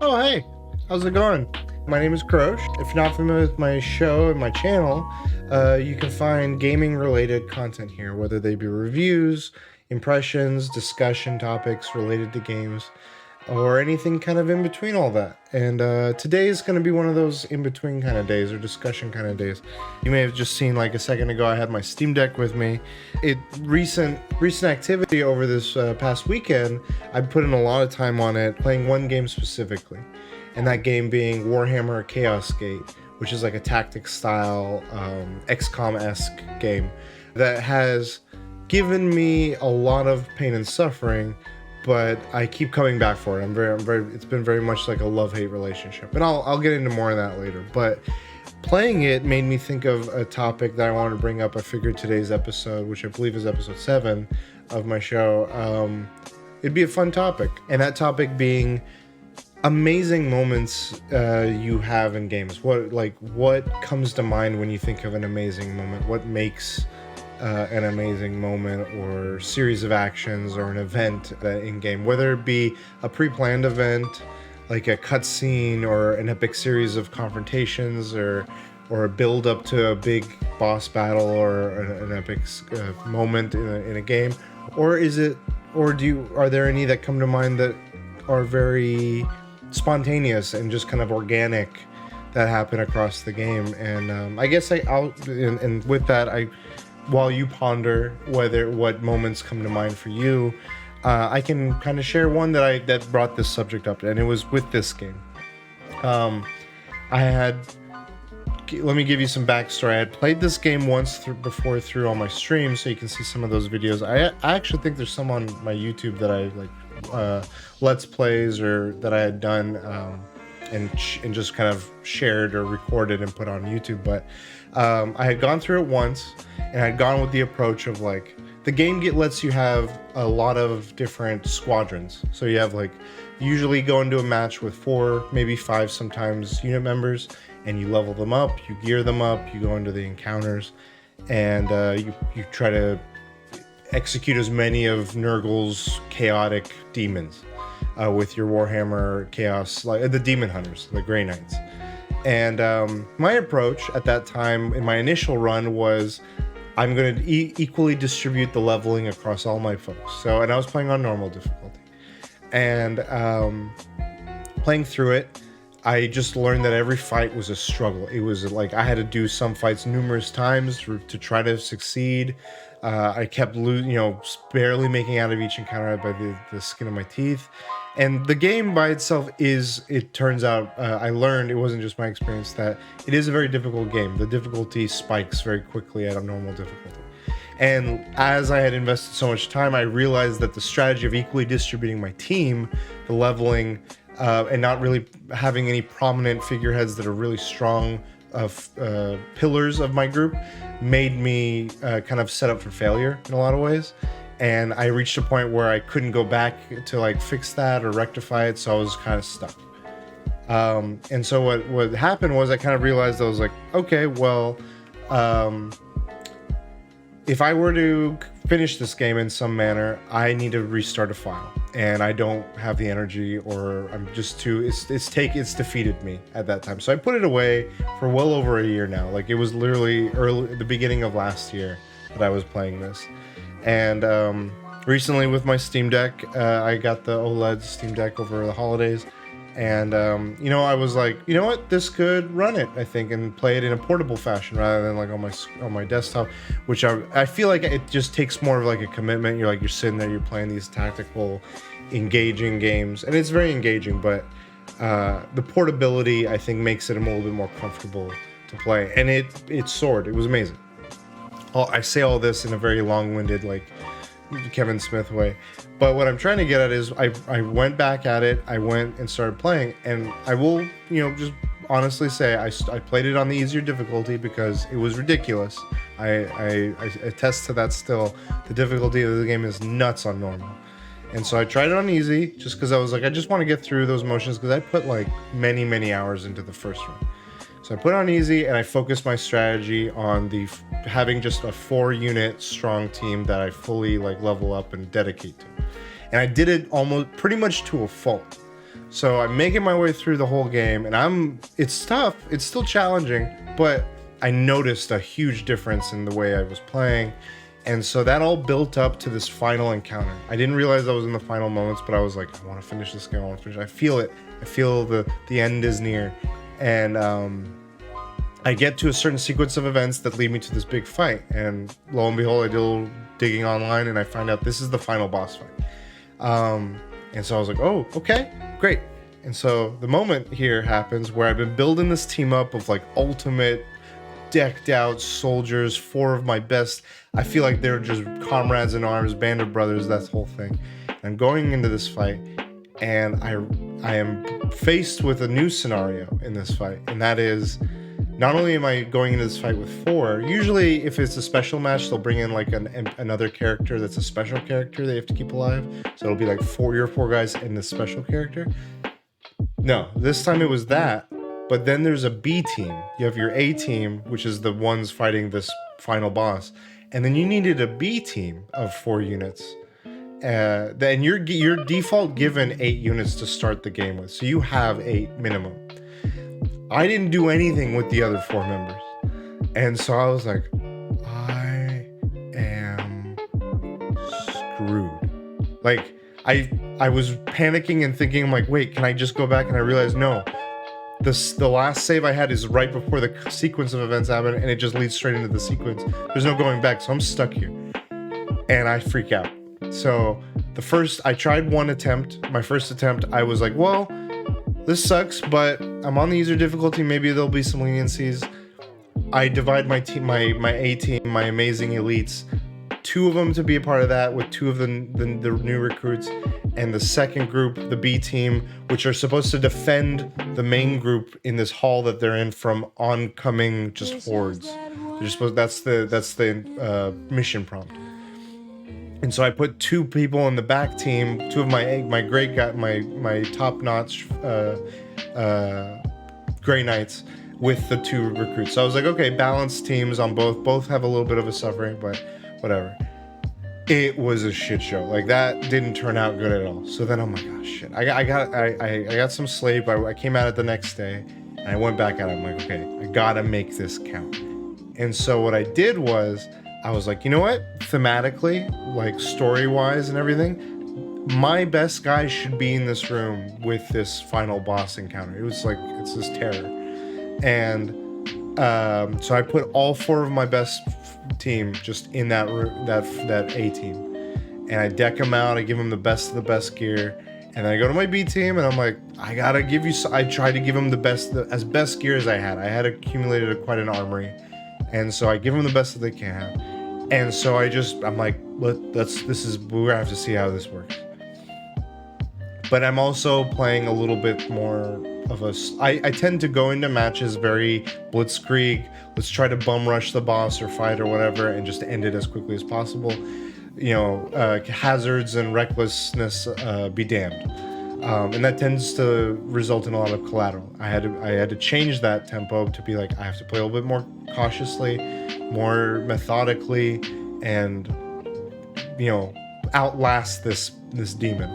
Oh, hey, how's it going? My name is Krosh. If you're not familiar with my show and my channel, you can find gaming related content here, whether they be reviews, impressions, discussion topics related to games, or anything kind of in between all that. And today is going to be one of those in between kind of days or discussion kind of days. You may have just seen like a second ago, I had my Steam Deck with me. Recent activity over this past weekend, I put in a lot of time on it, playing one game specifically, and that game being Warhammer Chaos Gate, which is like a tactics style XCOM-esque game that has given me a lot of pain and suffering, but I keep coming back for it. I'm very. It's been very much like a love-hate relationship, and I'll get into more of that later. But playing it made me think of a topic that I wanted to bring up. I figured today's episode, which I believe is episode 7 of my show, it'd be a fun topic, and that topic being amazing moments you have in games. What comes to mind when you think of an amazing moment? What makes an amazing moment or series of actions or an event in game, whether it be a pre-planned event like a cutscene or an epic series of confrontations or a build up to a big boss battle or an epic moment in a game, or are there any that come to mind that are very spontaneous and just kind of organic that happen across the game? And I guess and with that, while you ponder what moments come to mind for you, I can kind of share one that brought this subject up, and it was with this game. Let me give you some backstory. I had played this game once before through on my stream, so you can see some of those videos. I actually think there's some on my YouTube that I like, let's plays or that I had done, and just kind of shared or recorded and put on YouTube. But I had gone through it once, and I'd gone with the approach of like, the game lets you have a lot of different squadrons. So you have like, usually go into a match with 4, maybe 5 sometimes unit members, and you level them up, you gear them up, you go into the encounters, and you try to execute as many of Nurgle's chaotic demons with your Warhammer Chaos, like the Daemonhunters, the Grey Knights. And my approach at that time in my initial run was, I'm going to equally distribute the leveling across all my folks. And I was playing on normal difficulty. And playing through it, I just learned that every fight was a struggle. It was like I had to do some fights numerous times to try to succeed. I kept barely making out of each encounter by the skin of my teeth. And the game by itself it turns out, I learned, it wasn't just my experience, that it is a very difficult game. The difficulty spikes very quickly at a normal difficulty. And as I had invested so much time, I realized that the strategy of equally distributing my team, the leveling, and not really having any prominent figureheads that are really strong pillars of my group, made me kind of set up for failure in a lot of ways. And I reached a point where I couldn't go back to like fix that or rectify it, so I was kind of stuck. And so what happened was I kind of realized, I was like, okay, well, if I were to finish this game in some manner, I need to restart a file, and I don't have the energy, or I'm just too, it's defeated me at that time. So I put it away for well over a year now. Like, it was literally the beginning of last year that I was playing this. And recently with my Steam Deck, I got the OLED Steam Deck over the holidays, and I was like, you know what, this could run it, I think, and play it in a portable fashion rather than like on my desktop, which I feel like it just takes more of like a commitment. You're sitting there, you're playing these tactical, engaging games, and it's very engaging, but the portability, I think, makes it a little bit more comfortable to play, and it soared. It was amazing. I say all this in a very long-winded, like Kevin Smith way, but what I'm trying to get at is I went back at it. I went and started playing, and I will just honestly say I played it on the easier difficulty because it was ridiculous. I attest to that still. The difficulty of the game is nuts on normal, and so I tried it on easy just because I was like, I just want to get through those motions, because I put like many hours into the first run. So I put on easy, and I focused my strategy on having just a 4-unit strong team that I fully like level up and dedicate to. And I did it almost pretty much to a fault. So I'm making my way through the whole game, and it's tough. It's still challenging, but I noticed a huge difference in the way I was playing. And so that all built up to this final encounter. I didn't realize I was in the final moments, but I was like, I want to finish this game. I want to finish it. I feel it. I feel the end is near. And I get to a certain sequence of events that lead me to this big fight. And lo and behold, I do a little digging online, and I find out this is the final boss fight. And so I was like, oh, okay, great. And so the moment here happens where I've been building this team up of like ultimate decked out soldiers, 4 of my best. I feel like they're just comrades in arms, band of brothers, that whole thing. I'm going into this fight, and I am faced with a new scenario in this fight, and that is, not only am I going into this fight with 4, usually if it's a special match, they'll bring in like another character that's a special character they have to keep alive. So it'll be like 4 guys and this special character. No, this time it was that. But then there's a B team. You have your A team, which is the ones fighting this final boss. And then you needed a B team of 4 units. Then you're default given 8 units to start the game with. So you have 8 minimum. I didn't do anything with the other 4 members. And so I was like, I am screwed. Like, I was panicking and thinking, I'm like, wait, can I just go back? And I realized, no. The last save I had is right before the sequence of events happen, and it just leads straight into the sequence. There's no going back, so I'm stuck here. And I freak out. So I tried one attempt. My first attempt, I was like, well, this sucks, but I'm on the easier difficulty. Maybe there'll be some leniencies. I divide my team, my A team, my amazing elites, 2 of them to be a part of that with 2 of the new recruits, and the second group, the B team, which are supposed to defend the main group in this hall that they're in from oncoming just hordes. They're supposed that's the mission prompt. And so I put 2 people in the back team, 2 of my great guy, my top-notch Grey Knights with the 2 recruits. So I was like, okay, balanced teams on both. Both have a little bit of a suffering, but whatever. It was a shit show. Like, that didn't turn out good at all. So then I'm like, oh shit. I got some sleep. I came at it the next day, and I went back at it. I'm like, okay, I gotta make this count. And so what I did was, I was like, you know what? Thematically, like story-wise and everything, my best guy should be in this room with this final boss encounter. It was like, it's this terror. And so I put all 4 of my best team just in that room, that A team, and I deck them out. I give them the best of the best gear, and then I go to my B team, and I'm like, I gotta give you. I tried to give them the best gear as I had. I had accumulated quite an armory, and so I give them the best that they can have. And so I'm like, we're gonna have to see how this works. But I'm also playing a little bit more of I tend to go into matches very blitzkrieg. Let's try to bum rush the boss or fight or whatever, and just end it as quickly as possible. You know, hazards and recklessness be damned. And that tends to result in a lot of collateral. I had to change that tempo to be like, I have to play a little bit more cautiously, more methodically, and, you know, outlast this demon.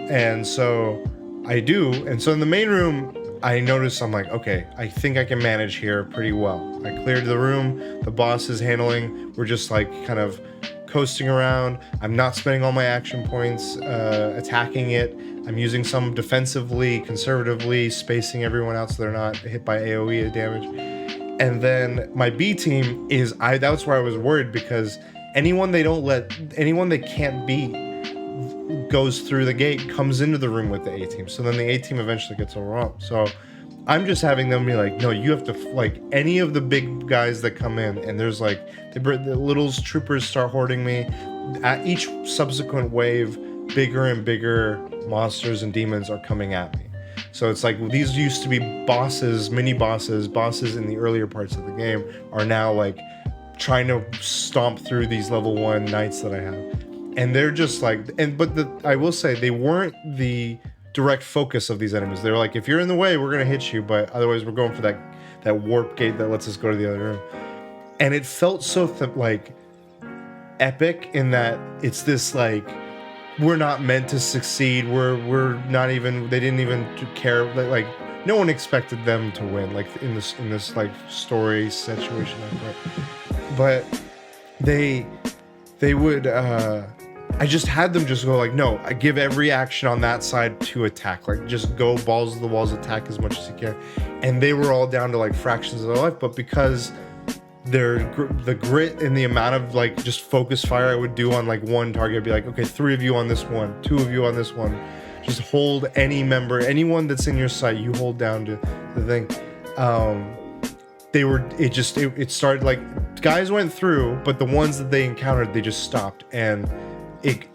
And so I do. And so in the main room, I noticed, I'm like, okay, I think I can manage here pretty well. I cleared the room. The boss is handling. We're just like kind of coasting around. I'm not spending all my action points attacking it. I'm using some defensively, conservatively, spacing everyone out so they're not hit by AoE damage. And then my B team is, that's where I was worried, because anyone they can't beat goes through the gate, comes into the room with the A team. So then the A team eventually gets overwhelmed. So I'm just having them be like, no, you have to, like, any of the big guys that come in, and there's like, the little troopers start hoarding me. At each subsequent wave, bigger and bigger monsters and demons are coming at me. So it's like, these used to be bosses, mini bosses in the earlier parts of the game are now like trying to stomp through these level 1 knights that I have. And they're just like, I will say, they weren't the direct focus of these enemies. They're like, if you're in the way, we're gonna hit you, but otherwise we're going for that warp gate that lets us go to the other room. And it felt so like epic in that it's this like we're not meant to succeed. We're not even. They didn't even care. Like no one expected them to win. Like in this like story situation like that. But they would. I just had them just go like, no, I give every action on that side to attack. Like just go balls to the walls, attack as much as you can. And they were all down to like fractions of their life, but because the grit and the amount of like just focus fire I would do on like one target, I'd be like, okay, 3 of you on this one, 2 of you on this one, just hold anyone that's in your sight, you hold down to the thing. It started like guys went through, but the ones that they encountered, they just stopped. And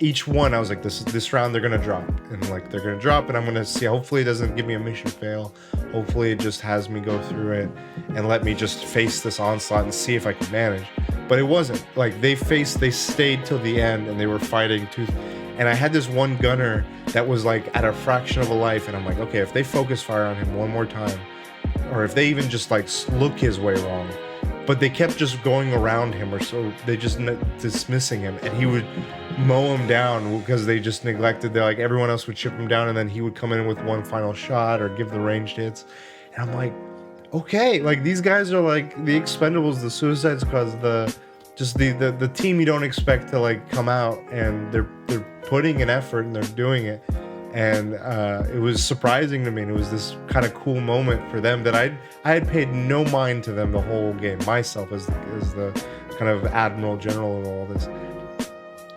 each one I was like, this round they're gonna drop, and like they're gonna drop, and I'm gonna see, hopefully it doesn't give me a mission fail, hopefully it just has me go through it and let me just face this onslaught and see if I can manage. But it wasn't like they stayed till the end, and they were fighting tooth. And I had this one gunner that was like at a fraction of a life, and I'm like, okay, if they focus fire on him one more time, or if they even just like look his way wrong, but they kept just going around him, or so they just dismissing him, and he would mow him down because they just neglected. Like everyone else would chip him down, and then he would come in with one final shot or give the ranged hits. And I'm like, okay, like these guys are like the Expendables, the Suicide Squads, the team you don't expect to like come out, and they're putting an effort and they're doing it. And it was surprising to me, and it was this kind of cool moment for them that I had paid no mind to them the whole game myself as the kind of admiral general of all this.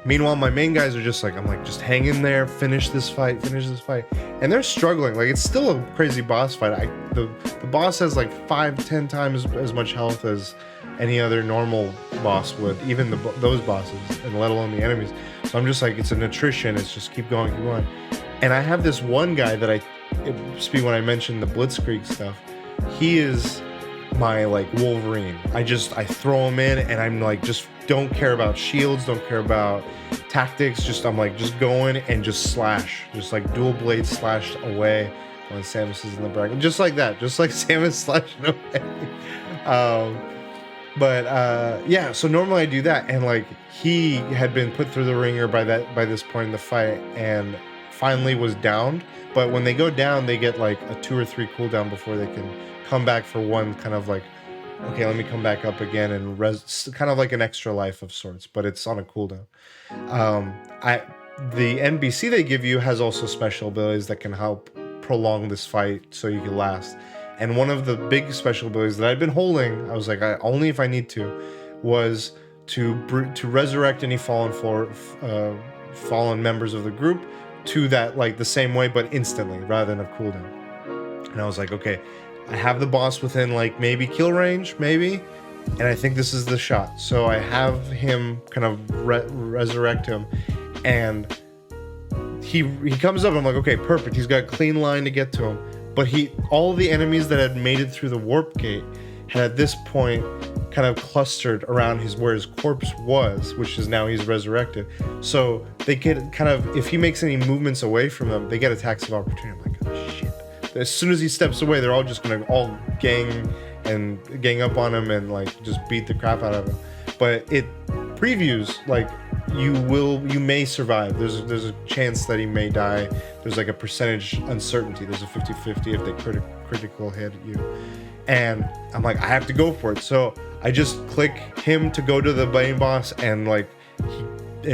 Meanwhile, my main guys are just like, I'm like, just hang in there, finish this fight, and they're struggling. Like it's still a crazy boss fight. The boss has like 5-10 times as much health as any other normal boss would, even those bosses, and let alone the enemies. So I'm just like, it's an attrition. It's just keep going. And I have this one guy that when I mentioned the Blitzkrieg stuff, he is my like Wolverine. I throw him in, and I'm like, just don't care about shields, don't care about tactics. I'm like, just going and just slash, just like dual blade slashed away when Samus is in the bracket, just like that, just like Samus slashing away. Yeah, so normally I do that, and like he had been put through the ringer by this point in the fight, and finally was downed. But when they go down, they get like a 2 or 3 cooldown before they can come back for one kind of like, okay, let me come back up again and kind of like an extra life of sorts, but it's on a cooldown. The NBC they give you has also special abilities that can help prolong this fight so you can last. And one of the big special abilities that I'd been holding, I was like, only if I need to, was to resurrect any fallen members of the group to that, like the same way, but instantly rather than a cooldown. And I was like, okay, I have the boss within like maybe kill range, maybe, and I think this is the shot. So I have him kind of resurrect him, and he comes up. I'm like, okay, perfect. He's got a clean line to get to him. But all the enemies that had made it through the warp gate had at this point kind of clustered around where his corpse was, which is now he's resurrected. So they get kind of, if he makes any movements away from them, they get attacks of opportunity. I'm like, oh shit. As soon as he steps away, they're all just gonna all gang up on him and like just beat the crap out of him. But it previews like you may survive. There's a chance that he may die. There's like a percentage uncertainty. There's a 50-50 if they critical hit you. And I'm like, I have to go for it. So I just click him to go to the main boss and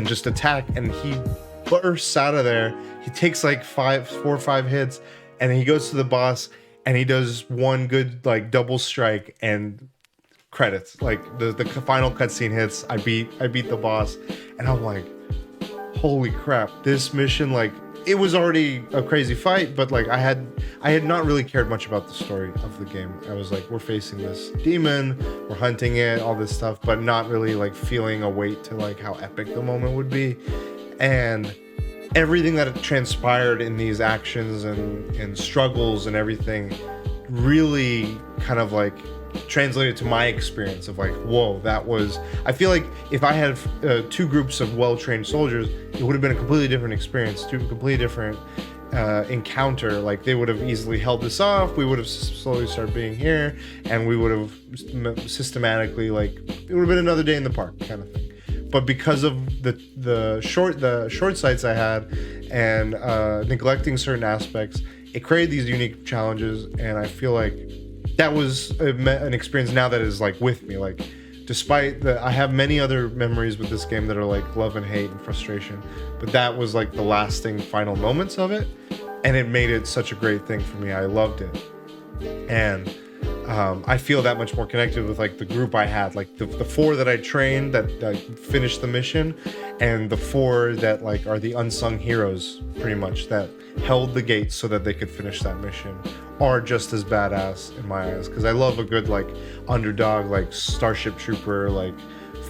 just attack, and he bursts out of there. He takes like 4 or 5 hits, and he goes to the boss and he does one good like double strike and credits. Like the final cutscene hits. I beat the boss, and I'm like, holy crap! This mission, like, it was already a crazy fight, but like I had not really cared much about the story of the game. I was like, we're facing this demon, we're hunting it, all this stuff, but not really like feeling a weight to like how epic the moment would be. And everything that transpired in these actions and struggles and everything really kind of like translated to my experience of like, whoa, I feel like if I had 2 groups of well-trained soldiers, it would have been a completely different experience, completely different encounter. Like they would have easily held this off, we would have slowly started being here, and we would have systematically, like, it would have been another day in the park kind of thing. but because of the short sights I had and neglecting certain aspects, it created these unique challenges, and I feel like that was an experience now that is like with me. Like, despite I have many other memories with this game that are like love and hate and frustration, but that was like the lasting final moments of it, and it made it such a great thing for me. I loved it, and I feel that much more connected with like the group I had, like the 4 that I trained that finished the mission, and the 4 that like are the unsung heroes, pretty much, that held the gates so that they could finish that mission, are just as badass in my eyes, because I love a good like underdog, like Starship Trooper, like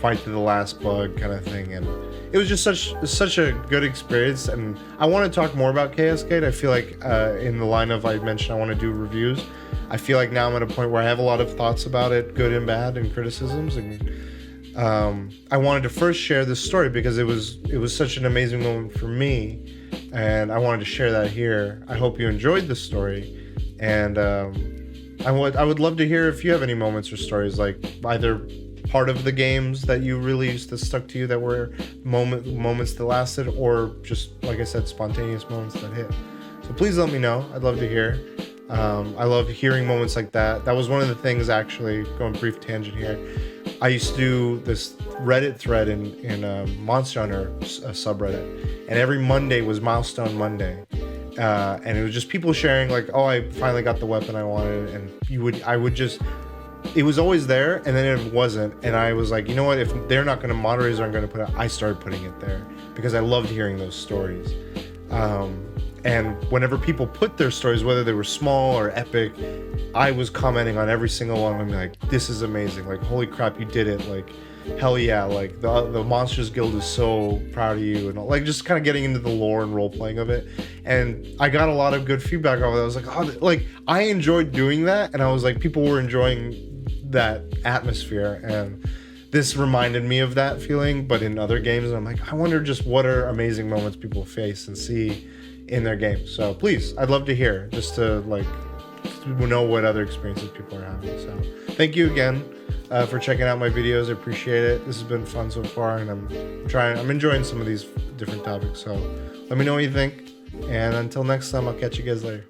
fight to the last bug kind of thing. And it was just such a good experience, and I want to talk more about Chaos Gate. I feel like in the line of I mentioned I want to do reviews, I feel like now I'm at a point where I have a lot of thoughts about it, good and bad, and criticisms, and I wanted to first share this story because it was such an amazing moment for me, and I wanted to share that here. I hope you enjoyed this story, and I would love to hear if you have any moments or stories, like either part of the games that you really used to stuck to you that were moments that lasted, or just, like I said, spontaneous moments that hit. So please let me know. I'd love to hear. I love hearing moments like that. That was one of the things, actually, going brief tangent here. I used to do this Reddit thread in Monster Hunter subreddit, and every Monday was Milestone Monday. And it was just people sharing like, oh, I finally got the weapon I wanted, and it was always there, and then it wasn't, and I was like, you know what, if they're not going to, moderators aren't going to put it, I started putting it there because I loved hearing those stories. And whenever people put their stories, whether they were small or epic, I was commenting on every single one and being like, this is amazing, like, holy crap, you did it, like, hell yeah, like the Monsters Guild is so proud of you, and like just kind of getting into the lore and role playing of it. And I got a lot of good feedback off of it. I was like, oh, like I enjoyed doing that, and I was like, people were enjoying that atmosphere, and this reminded me of that feeling, but in other games. And I'm like, I wonder just what are amazing moments people face and see in their games. So please, I'd love to hear, just to like know what other experiences people are having. So thank you again for checking out my videos. I appreciate it. This has been fun so far, and I'm enjoying some of these different topics. So let me know what you think, and until next time, I'll catch you guys later.